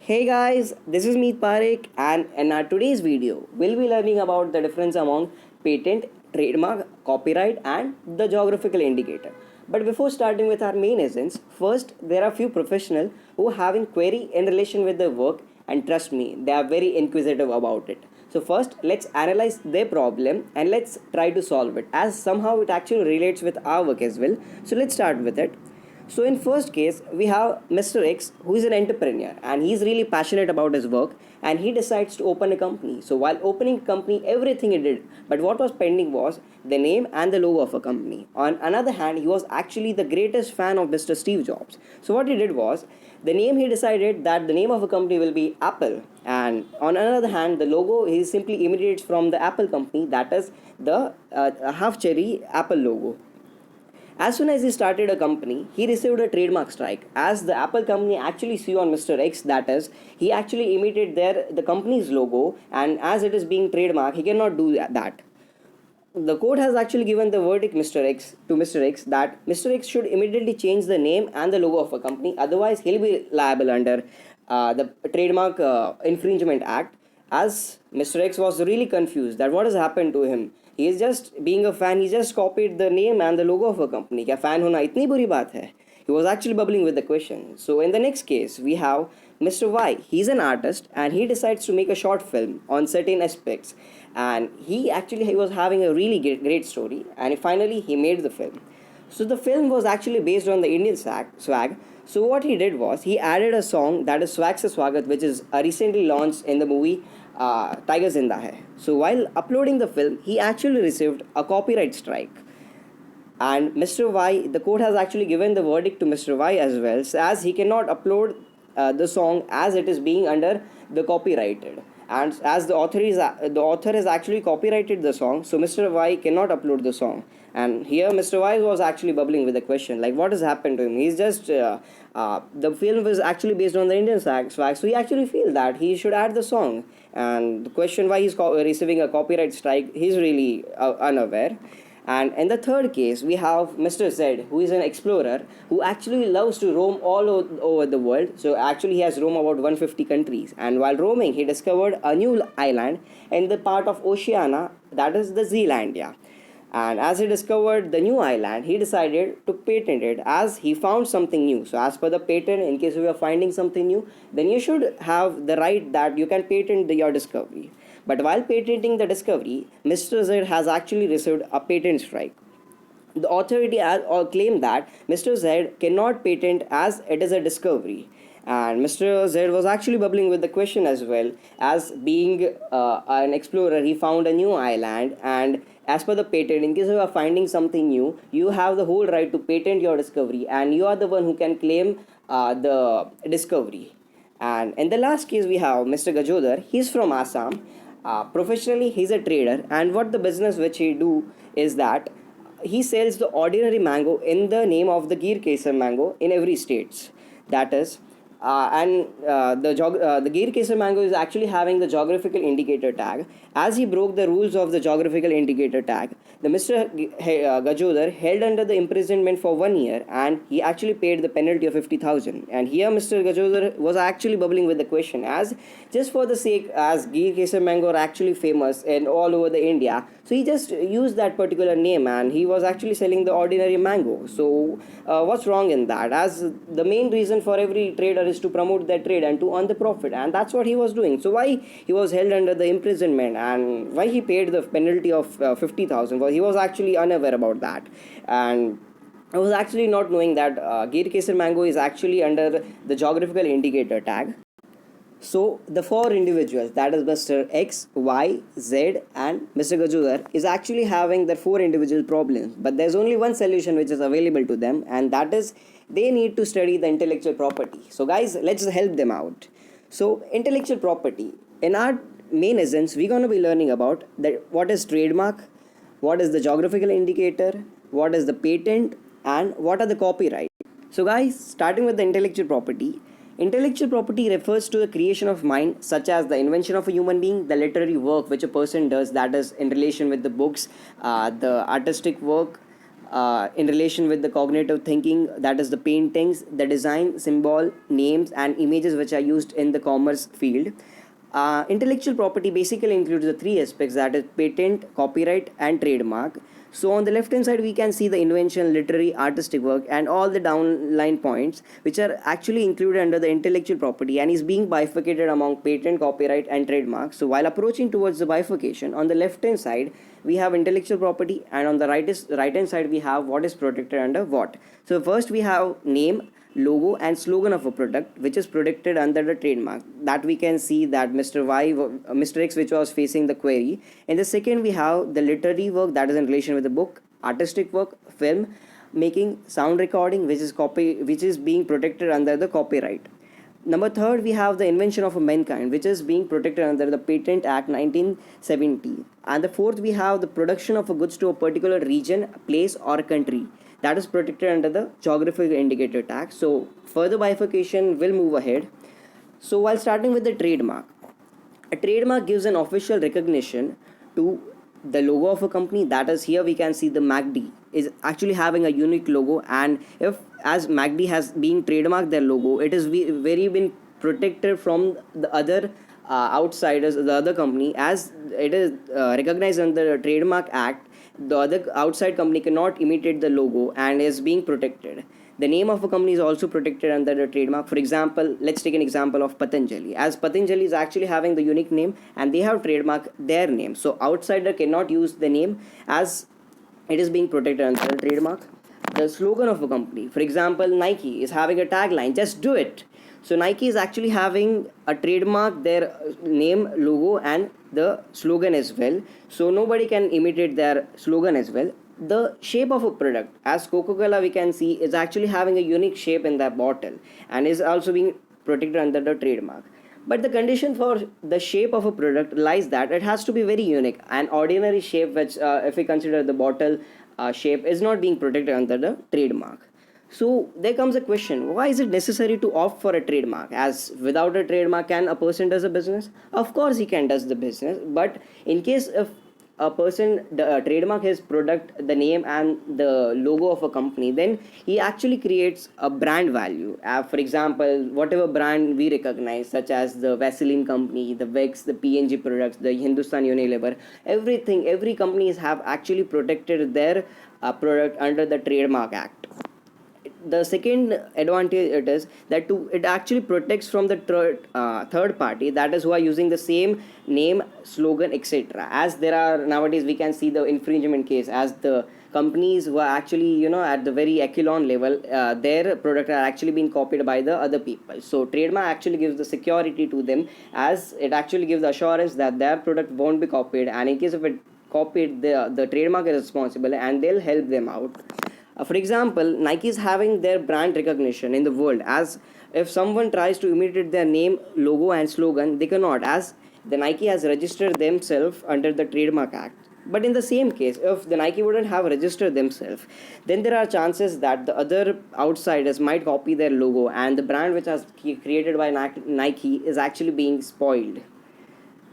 Hey guys, this is Meet Parekh, and in our today's video, we'll be learning about the difference among patent, trademark, copyright, and the geographical indicator. But before starting with our main essence, first there are few professionals who have in query in relation with their work, and trust me, they are very inquisitive about it. So first, let's analyze their problem and let's try to solve it, as somehow it actually relates with our work as well. So let's start with it. So in first case, we have Mr. X, who is an entrepreneur and he's really passionate about his work, and he decides to open a company. So while opening a company, everything he did, but what was pending was the name and the logo of a company. On another hand, he was actually the greatest fan of Mr. Steve Jobs. So what he did was the name, he decided that the name of a company will be Apple, and on another hand the logo he simply imitates from the Apple company, that is the half cherry Apple logo. As soon as he started a company, he received a trademark strike, as the Apple company actually sued on Mr. X, that is, he actually imitated the company's logo, and as it is being trademark, he cannot do that. The court has actually given the verdict Mr. X that Mr. X should immediately change the name and the logo of a company, otherwise he'll be liable under the Trademark Infringement Act. As Mr. X was really confused that what has happened to him. He is just being a fan, he just copied the name and the logo of a company. क्या fan होना इतनी बुरी बात है? He was actually bubbling with the question. So in the next case, we have Mr. Y. He's an artist and he decides to make a short film on certain aspects. And he was having a really great story, and finally he made the film. So the film was actually based on the Indian swag. So what he did was he added a song, that is Swag Se Swagat, which is recently launched in the movie Tiger Zinda Hai. So while uploading the film, he actually received a copyright strike. And Mr. Y, the court has actually given the verdict to Mr. Y as well, as he cannot upload the song as it is being under the copyrighted. And as the author has actually copyrighted the song, so Mr. Y cannot upload the song. And here Mr. Y was actually bubbling with the question, like what has happened to him. He's just the film was actually based on the Indian swag, so he actually feel that he should add the song. And the question why he's receiving a copyright strike, he's really unaware. And in the third case, we have Mr. Z, who is an explorer who actually loves to roam all over the world. So actually, he has roamed about 150 countries. And while roaming, he discovered a new island in the part of Oceania, that is the Zealandia. And as he discovered the new island, he decided to patent it, as he found something new. So as per the patent, in case you are finding something new, then you should have the right that you can patent your discovery. But while patenting the discovery, Mr. Z has actually received a patent strike. The authority claimed that Mr. Z cannot patent as it is a discovery. And Mr. Z was actually bubbling with the question as well, as being an explorer, he found a new island, and as per the patent, in case you are finding something new, you have the whole right to patent your discovery, and you are the one who can claim the discovery. And in the last case, we have Mr. Gajodhar. He's from Assam. Professionally, he's a trader, and what the business which he do is that he sells the ordinary mango in the name of the Gir Kesar mango in every states. That is, the Gir Kesar mango is actually having the geographical indicator tag. As he broke the rules of the geographical indicator tag, the Mr. Gajodhar held under the imprisonment for 1 year, and he actually paid the penalty of 50,000. And here Mr. Gajodhar was actually bubbling with the question, as just for the sake, as Gir Kesar mango are actually famous in all over the India, so he just used that particular name, and he was actually selling the ordinary mango. So what's wrong in that? As the main reason for every trader is to promote their trade and to earn the profit, and that's what he was doing. So why he was held under the imprisonment, and why he paid the penalty of 50,000? Well, he was actually unaware about that, and I was actually not knowing that Gir Kesar mango is actually under the geographical indicator tag. So the four individuals, that is Mr. X, Y, Z, and Mr. Gajudhar, is actually having their four individual problems. But there's only one solution which is available to them, and that is they need to study the intellectual property. So guys, let's help them out. So intellectual property. In our main essence, we're going to be learning about that what is trademark, what is the geographical indicator, what is the patent, and what are the copyright. So guys, starting with the intellectual property. Intellectual property refers to the creation of mind, such as the invention of a human being, the literary work which a person does, that is in relation with the books, the artistic work, in relation with the cognitive thinking, that is the paintings, the design, symbol, names, and images which are used in the commerce field. Intellectual property basically includes the three aspects, that is patent, copyright, and trademark. So on the left hand side we can see the invention, literary, artistic work, and all the downline points which are actually included under the intellectual property and is being bifurcated among patent, copyright, and trademark. So while approaching towards the bifurcation, on the left hand side we have intellectual property, and on the right hand side we have what is protected under what. So first we have name, logo, and slogan of a product which is protected under the trademark, that we can see that Mr. X which was facing the query. In the second we have the literary work, that is in relation with the book, artistic work, film making, sound recording, which is being protected under the copyright. Number third, we have the invention of a mankind, which is being protected under the Patent Act 1970. And the fourth, we have the production of a goods to a particular region, place, or country, that is protected under the Geographical Indicator Tax. So further bifurcation will move ahead. So while starting with the trademark, a trademark gives an official recognition to the logo of a company. That is, here we can see the MACD is actually having a unique logo, and if as MACD has been trademarked their logo, it is very been protected from the other outsiders, the other company, as it is recognized under the Trademark Act. The other outside company cannot imitate the logo and is being protected. The name of a company is also protected under the trademark. For example, let's take an example of Patanjali, as Patanjali is actually having the unique name and they have trademarked their name, so outsider cannot use the name as it is being protected under the trademark. The slogan of a company, for example, Nike is having a tagline, just do it. So Nike is actually having a trademark, their name, logo, and the slogan as well, so nobody can imitate their slogan as well. The shape of a product, as Coca-Cola we can see, is actually having a unique shape in that bottle and is also being protected under the trademark. But the condition for the shape of a product lies that it has to be very unique. An ordinary shape, which if we consider the bottle shape, is not being protected under the trademark. So there comes a question, why is it necessary to opt for a trademark? As without a trademark, can a person does a business? Of course he can does the business, but in case if a person trademark his product, the name and the logo of a company, then he actually creates a brand value. For example, whatever brand we recognize, such as the Vaseline company, the Vex, the PNG products, the Hindustan Unilever, every companies have actually protected their product under the Trademark Act. The second advantage it is that it actually protects from the third party, that is who are using the same name, slogan, etc. As there are nowadays we can see the infringement case, as the companies who are actually at the very echelon level, their product are actually being copied by the other people. So trademark actually gives the security to them, as it actually gives the assurance that their product won't be copied, and in case of it copied, the trademark is responsible and they'll help them out. For example, Nike is having their brand recognition in the world, as if someone tries to imitate their name, logo, and slogan, they cannot, as the Nike has registered themselves under the Trademark Act. But in the same case, if the Nike wouldn't have registered themselves, then there are chances that the other outsiders might copy their logo, and the brand which was created by Nike is actually being spoiled.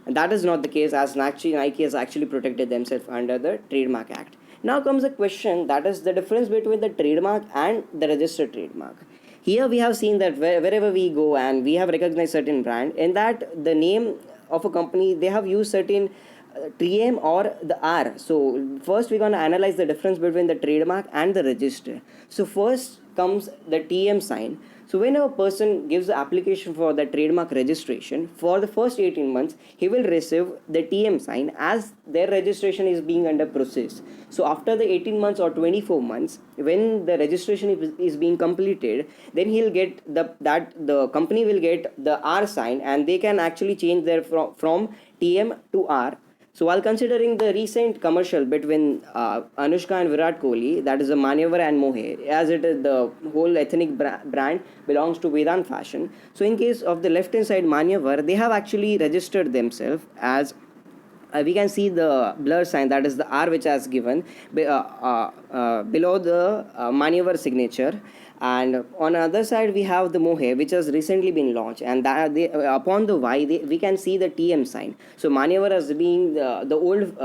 And that is not the case, as Nike has actually protected themselves under the Trademark Act. Now comes a question, that is the difference between the trademark and the registered trademark. Here we have seen that wherever we go and we have recognized certain brand, in that the name of a company, they have used certain TM or the R. So first we're going to analyze the difference between the trademark and the register. So first comes the TM sign. So when a person gives the application for the trademark registration, for the first 18 months, he will receive the TM sign, as their registration is being under process. So after the 18 months or 24 months, when the registration is being completed, then he'll get the company will get the R sign, and they can actually change their from TM to R. So while considering the recent commercial between Anushka and Virat Kohli, that is the Manyavar and Mohe, as it is the whole ethnic brand belongs to Vedant Fashion. So in case of the left hand side Manyavar, they have actually registered themselves as we can see the blur sign, that is the R which has given below the Manyavar signature. And on the other side we have the Mohe, which has recently been launched, and that upon the Y we can see the TM sign. So Manyavar as being the old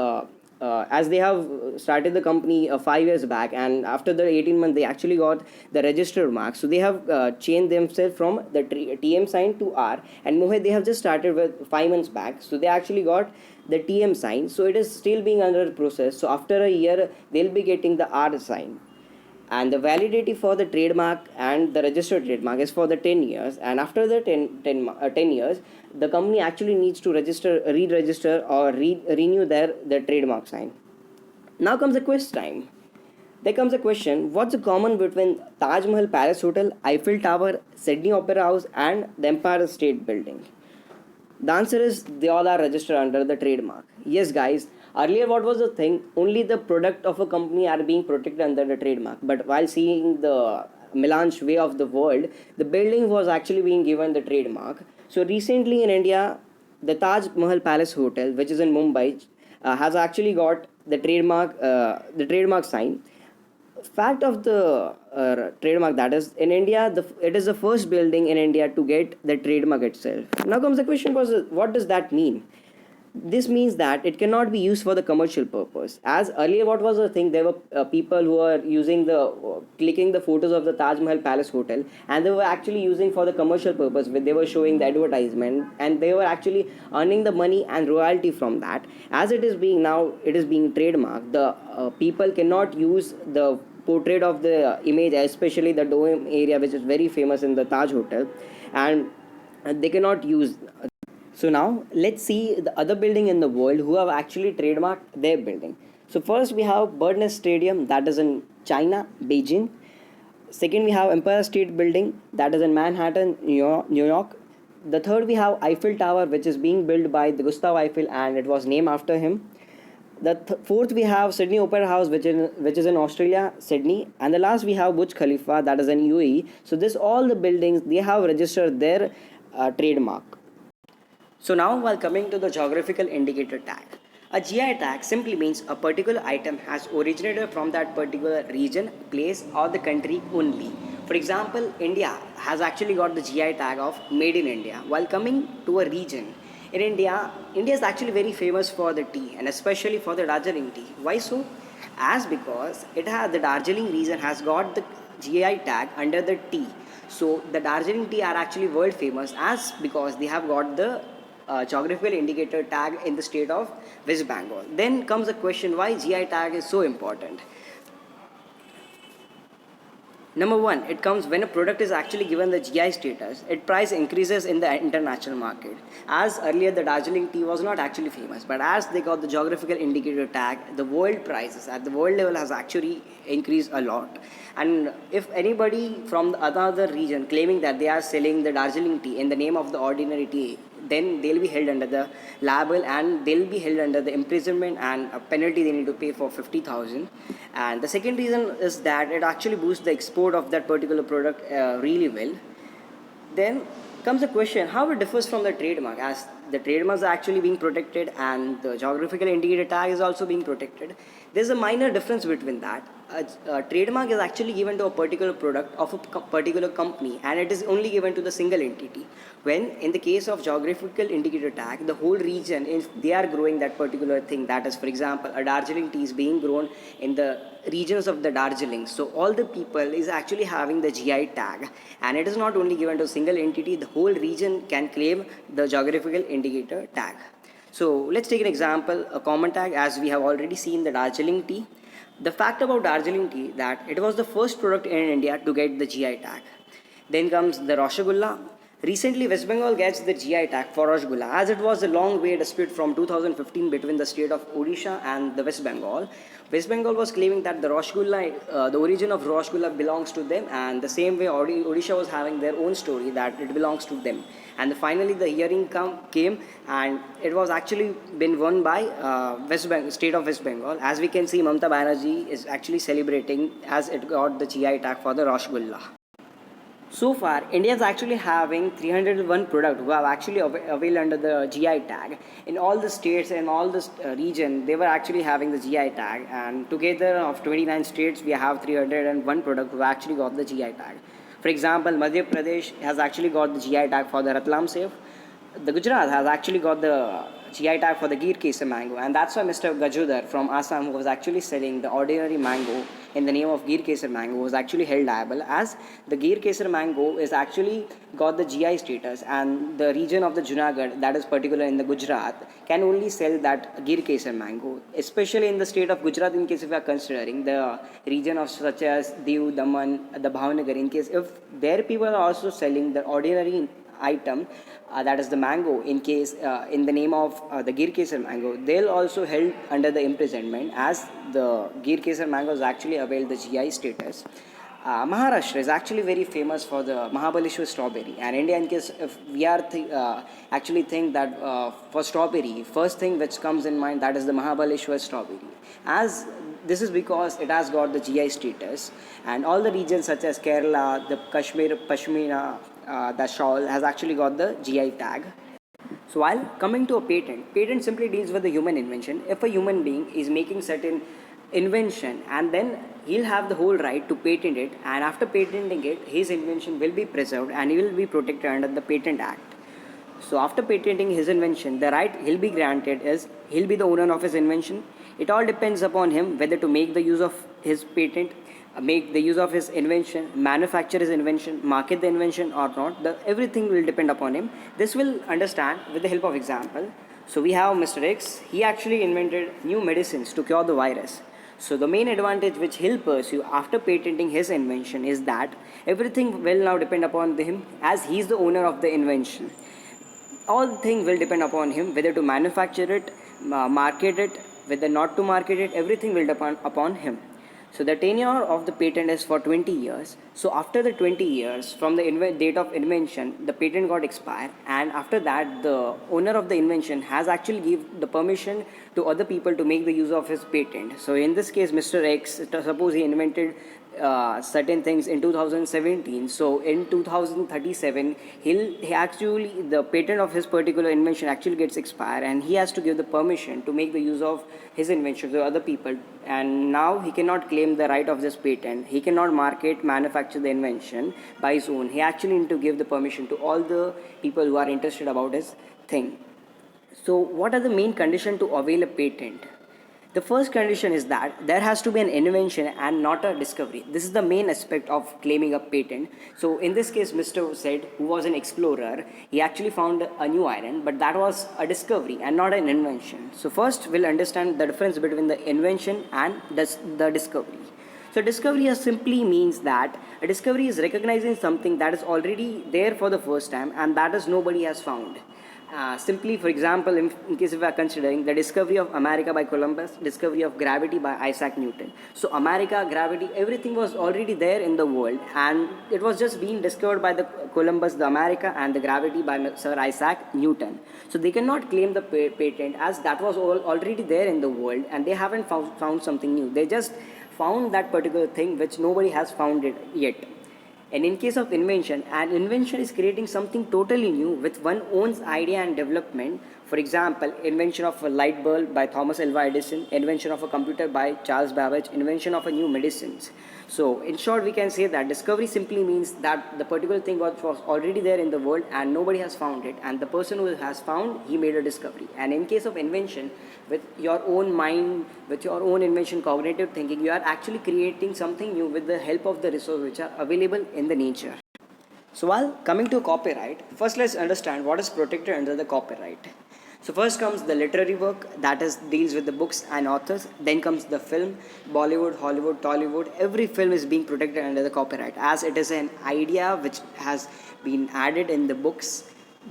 as they have started the company 5 years back, and after the 18 months they actually got the registered mark. So they have changed themselves from the TM sign to R, and Mohit, they have just started with 5 months back, so they actually got the TM sign. So it is still being under process. So after a year they'll be getting the R sign, and the validity for the trademark and the registered trademark is for the 10 years, and after the 10 years the company actually needs to re-register or renew their trademark sign. Now comes the quiz time. There comes a question: what's the common between Taj Mahal Palace Hotel, Eiffel Tower, Sydney Opera House, and the Empire State Building? The answer is they all are registered under the trademark. Yes, guys. Earlier, what was the thing? Only the product of a company are being protected under the trademark. But while seeing the melange way of the world, the building was actually being given the trademark. So recently in India, the Taj Mahal Palace Hotel, which is in Mumbai, has actually got the trademark sign. Fact of the trademark, that is in India, it is the first building in India to get the trademark itself. Now comes the question: was what does that mean? This means that it cannot be used for the commercial purpose. As earlier, what was the thing? There were people who were using the clicking the photos of the Taj Mahal Palace Hotel, and they were actually using for the commercial purpose. Where they were showing the advertisement, and they were actually earning the money and royalty from that. As it is being now, it is being trademarked. The people cannot use the portrait of the image, especially the dome area, which is very famous in the Taj Hotel, and they cannot use. So now let's see the other building in the world who have actually trademarked their building. So first we have Bird Nest Stadium, that is in China, Beijing. Second we have Empire State Building, that is in Manhattan, New York. The third we have Eiffel Tower, which is being built by the Gustav Eiffel, and it was named after him. The fourth we have Sydney Opera House, which is in Australia, Sydney, and the last we have Burj Khalifa, that is in UAE. So this all the buildings, they have registered their trademark. So now, while coming to the geographical indicator tag, a GI tag simply means a particular item has originated from that particular region, place, or the country only. For example, India has actually got the GI tag of Made in India. While coming to a region, in India is actually very famous for the tea, and especially for the Darjeeling tea. Why so? As because the Darjeeling region has got the GI tag under the tea. So the Darjeeling tea are actually world famous as because they have got the geographical indicator tag in the state of West Bengal. Then comes the question, why GI tag is so important. Number one, it comes when a product is actually given the GI status, its price increases in the international market. As earlier the Darjeeling tea was not actually famous, but as they got the geographical indicator tag, the world prices at the world level has actually increased a lot. And if anybody from the other region claiming that they are selling the Darjeeling tea in the name of the ordinary tea, then they'll be held under the liable, and they'll be held under the imprisonment and a penalty they need to pay for 50,000. And the second reason is that it actually boosts the export of that particular product really well. Then comes the question how it differs from the trademark, as the trademarks are actually being protected and the geographical indicator tag is also being protected. There's a minor difference between that. A trademark is actually given to a particular product of a particular company, and it is only given to the single entity. When in the case of geographical indicator tag, the whole region, if they are growing that particular thing, that is, for example, a Darjeeling tea is being grown in the regions of the Darjeeling, so all the people is actually having the GI tag, and it is not only given to a single entity, the whole region can claim the geographical indicator tag. So let's take an example, a common tag, as we have already seen the Darjeeling tea. The fact about Darjeeling tea that it was the first product in India to get the GI tag. Then comes the Rasgulla. Recently, West Bengal gets the GI tag for Rasgulla, as it was a long way dispute from 2015 between the state of Odisha and the West Bengal. West Bengal was claiming that the Rasgulla, the origin of Rasgulla belongs to them, and the same way Odisha was having their own story that it belongs to them. And finally, the hearing came, and it was actually been won by state of West Bengal. As we can see, Mamata Banerjee is actually celebrating as it got the GI tag for the Rasgulla. So far, India is actually having 301 products who have actually availed under the GI tag. In all the states and all the region, they were actually having the GI tag, and together of 29 states, we have 301 products who actually got the GI tag. For example, Madhya Pradesh has actually got the GI tag for the Ratlam Save. The Gujarat has actually got the GI tag for the Gir Kesar mango, and that's why Mr. Gajudhar from Assam, who was actually selling the ordinary mango in the name of Gir Kesar mango, was actually held liable, as the Gir Kesar mango is actually got the GI status, and the region of the Junagadh, that is particular in the Gujarat, can only sell that Gir Kesar mango, especially in the state of Gujarat. In case if we are considering the region of such as Diu, Daman, the Bhavnagar, in case if their people are also selling the ordinary item, that is the mango, in case in the name of the Gir Kesar mango, they'll also held under the imprisonment, as the Gir Kesar mangoes actually availed the GI status. Maharashtra is actually very famous for the Mahabaleshwar strawberry, and India, in case if we are actually think that for strawberry, first thing which comes in mind, that is the Mahabaleshwar strawberry, as this is because it has got the GI status, and all the regions such as Kerala, the Kashmir Pashmina, the shawl has actually got the GI tag. So while coming to a patent simply deals with the human invention. If a human being is making certain invention, and then he'll have the whole right to patent it, and after patenting it, his invention will be preserved and he will be protected under the Patent Act. So after patenting his invention, the right he'll be granted is he'll be the owner of his invention. It all depends upon him whether to make the use of his patent, make the use of his invention, manufacture his invention, market the invention or not. Everything will depend upon him. This will understand with the help of example. So we have Mr. X. He actually invented new medicines to cure the virus. So the main advantage which he'll pursue after patenting his invention is that everything will now depend upon him, as he's the owner of the invention. All things will depend upon him whether to manufacture it, market it, whether not to market it. Everything will depend upon him. So the tenure of the patent is for 20 years. So after the 20 years from the date of invention, the patent got expired, and after that the owner of the invention has actually give the permission to other people to make the use of his patent. So in this case, Mr. X, suppose he invented certain things in 2017, so in 2037 he actually, the patent of his particular invention actually gets expired, and he has to give the permission to make the use of his invention to other people, and now he cannot claim the right of this patent. He cannot market, manufacture the invention by his own. He actually need to give the permission to all the people who are interested about his thing. So what are the main conditions to avail a patent? The first condition is that there has to be an invention and not a discovery. This is the main aspect of claiming a patent. So in this case, Mr. said, who was an explorer, he actually found a new iron, but that was a discovery and not an invention. So first we'll understand the difference between the invention and the discovery. So discovery simply means that a discovery is recognizing something that is already there for the first time and that is nobody has found. Simply, for example, in case if we are considering the discovery of America by Columbus, discovery of gravity by Isaac Newton. So America, gravity, everything was already there in the world, and it was just being discovered by the Columbus, the America, and the gravity by Sir Isaac Newton. So they cannot claim the patent, as that was already there in the world, and they haven't found something new. They just found that particular thing which nobody has found it yet. And in case of invention, an invention is creating something totally new with one own's idea and development. For example, invention of a light bulb by Thomas Alva Edison, invention of a computer by Charles Babbage, invention of a new medicines. So in short, we can say that discovery simply means that the particular thing was already there in the world and nobody has found it, and the person who has found, he made a discovery. And in case of invention, with your own mind, with your own invention, cognitive thinking, you are actually creating something new with the help of the resources which are available in the nature. So while coming to copyright, first let's understand what is protected under the copyright. So first comes the literary work, that is deals with the books and authors. Then comes the film, Bollywood, Hollywood, Tollywood. Every film is being protected under the copyright, as it is an idea which has been added in the books.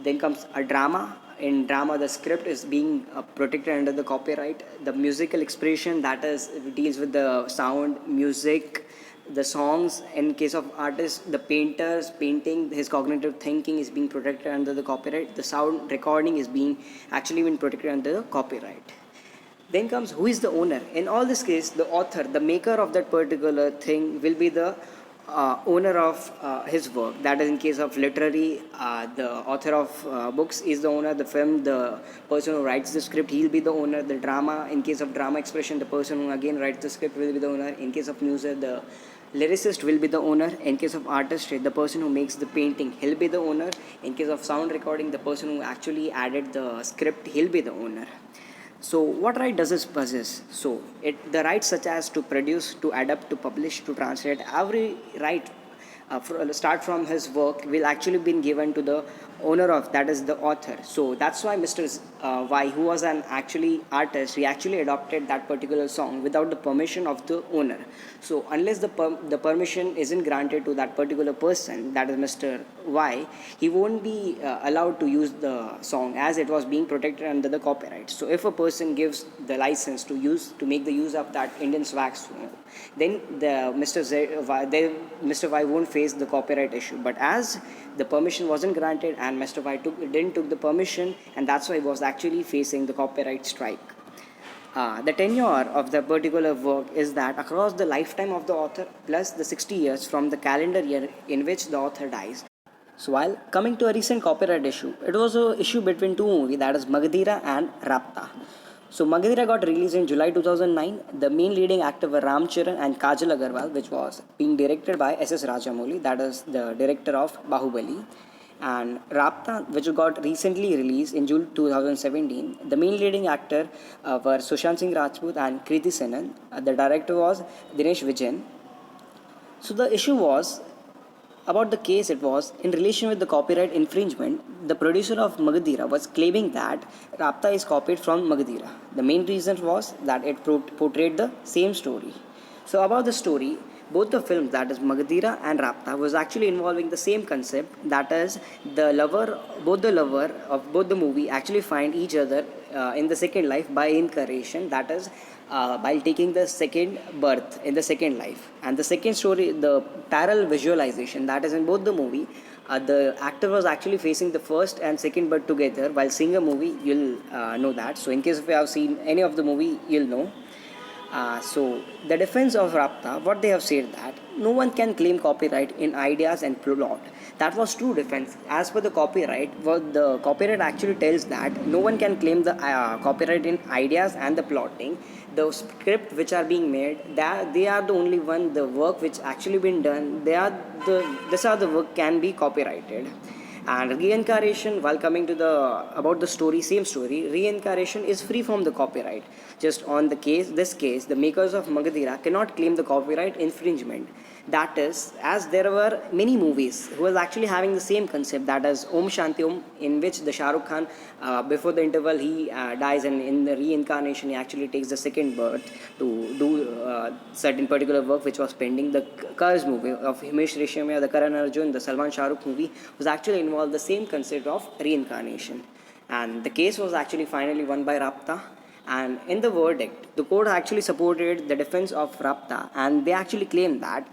Then comes a drama. In drama, the script is being protected under the copyright. The musical expression, that is deals with the sound, music, the songs. In case of artists, the painters painting, his cognitive thinking is being protected under the copyright. The sound recording is being protected under the copyright. Then comes who is the owner. In all this case, the author, the maker of that particular thing, will be the owner of his work. That is in case of literary, the author of books is the owner. The film, the person who writes the script, he'll be the owner. The drama, in case of drama expression, the person who again writes the script will be the owner. In case of music, the lyricist will be the owner. In case of artistry, the person who makes the painting, he'll be the owner. In case of sound recording, the person who actually added the script, he'll be the owner. So what right does this possess? So the rights such as to produce, to adapt, to publish, to translate, every right start from his work will actually been given to the owner of, that is the author. So that's why Mr. Y, who was an actually artist, he actually adopted that particular song without the permission of the owner. So unless the permission isn't granted to that particular person, that is Mr. Y, he won't be allowed to use the song as it was being protected under the copyright. So if a person gives the license to make the use of that Indian swag song, then Mr. Y won't face the copyright issue. But as the permission wasn't granted and Mr. Y didn't took the permission, and that's why he was actually facing the copyright strike. The tenure of the particular work is that across the lifetime of the author plus the 60 years from the calendar year in which the author dies. So while coming to a recent copyright issue, it was an issue between two movies, that is Magadhira and Rapta. So Magadhira got released in July 2009. The main leading actor were Ram Charan and Kajal Agarwal, which was being directed by S.S. Rajamouli, that is the director of Bahubali. And Rapta, which got recently released in June 2017, the main leading actor were Sushant Singh Rajput and Kriti Senan. The director was Dinesh Vijayan. So the issue was about the case. It was in relation with the copyright infringement. The producer of Magadhira was claiming that Rapta is copied from Magadhira. The main reason was that it portrayed the same story. So about the story, both the films, that is Magadhira and Rapta, was actually involving the same concept, that is both the lover of both the movie actually find each other in the second life by incarnation, that is by taking the second birth in the second life. And the second story, the parallel visualization, that is in both the movie, the actor was actually facing the first and second birth together. While seeing a movie, you'll know that. So in case if you have seen any of the movie, you'll know. So the defense of Rapta, what they have said that no one can claim copyright in ideas and plot. That was true defense. As per the copyright, what the copyright actually tells that no one can claim the copyright in ideas and the plotting. The script which are being made, that they are the only one, the work which actually been done, these are the work can be copyrighted. And reincarnation, while coming to about the story, same story, reincarnation is free from the copyright. Just on this case, the makers of Magadhira cannot claim the copyright infringement. That is, as there were many movies who was actually having the same concept, that is Om Shanti Om, in which the Shah Rukh Khan, before the interval, he dies, and in the reincarnation, he actually takes the second birth to do certain particular work which was pending. The Curse movie of Himesh Reshammiya, the Karan Arjun, the Salman Shah Rukh movie was actually involved the same concept of reincarnation. And the case was actually finally won by Rapta. And in the verdict, the court actually supported the defense of Rapta, and they actually claimed that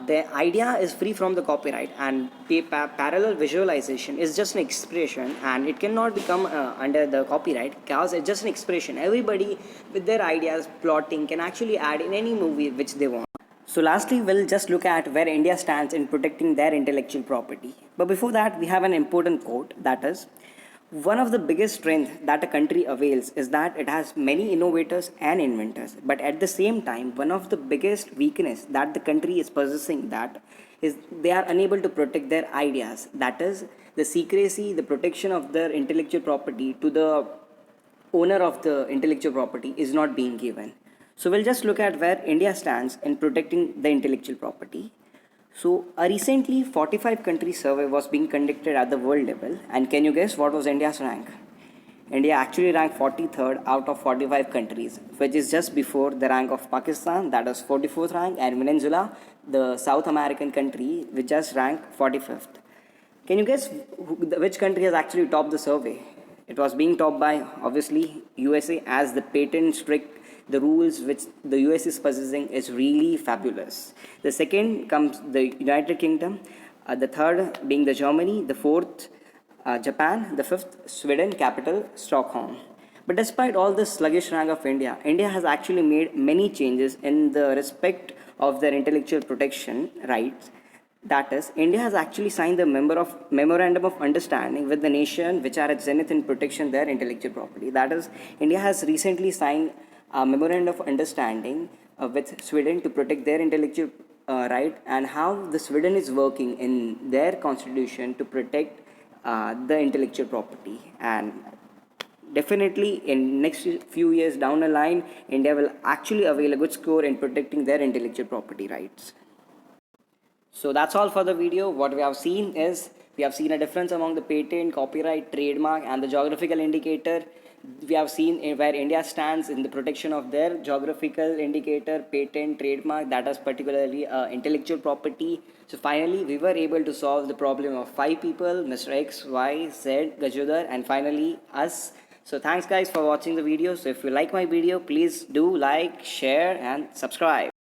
the idea is free from the copyright, and parallel visualization is just an expression, and it cannot become under the copyright because it's just an expression. Everybody with their ideas, plotting, can actually add in any movie which they want. So lastly, we'll just look at where India stands in protecting their intellectual property. But before that, we have an important quote, that is, one of the biggest strengths that a country avails is that it has many innovators and inventors. But at the same time, one of the biggest weakness that the country is possessing that is they are unable to protect their ideas. That is, the secrecy, the protection of their intellectual property to the owner of the intellectual property is not being given. So we'll just look at where India stands in protecting the intellectual property. So a recently 45 country survey was being conducted at the world level, and can you guess what was India's rank? India actually ranked 43rd out of 45 countries, which is just before the rank of Pakistan, that is 44th rank, and Venezuela, the South American country, which just ranked 45th. Can you guess which country has actually topped the survey? It was being topped by obviously USA, as the patent strict the rules which the US is possessing is really fabulous. The second comes the United Kingdom, the third being the Germany, the fourth Japan, the fifth Sweden, capital Stockholm. But despite all this sluggish rank of India, India has actually made many changes in the respect of their intellectual protection rights. That is, India has actually signed the memorandum of understanding with the nation which are at zenith in protection their intellectual property. That is, India has recently signed a memorandum of understanding with Sweden to protect their intellectual right, and how the Sweden is working in their constitution to protect the intellectual property. And definitely in next few years down the line, India will actually avail a good score in protecting their intellectual property rights. So that's all for the video. What we have seen is we have seen a difference among the patent, copyright, trademark, and the geographical indicator. We have seen where India stands in the protection of their geographical indicator, patent, trademark, that is particularly intellectual property. So finally, we were able to solve the problem of 5 people, Mr. X, Y, Z, Gajudhar, and finally us. So thanks guys for watching the video. So if you like my video, please do like, share, and subscribe.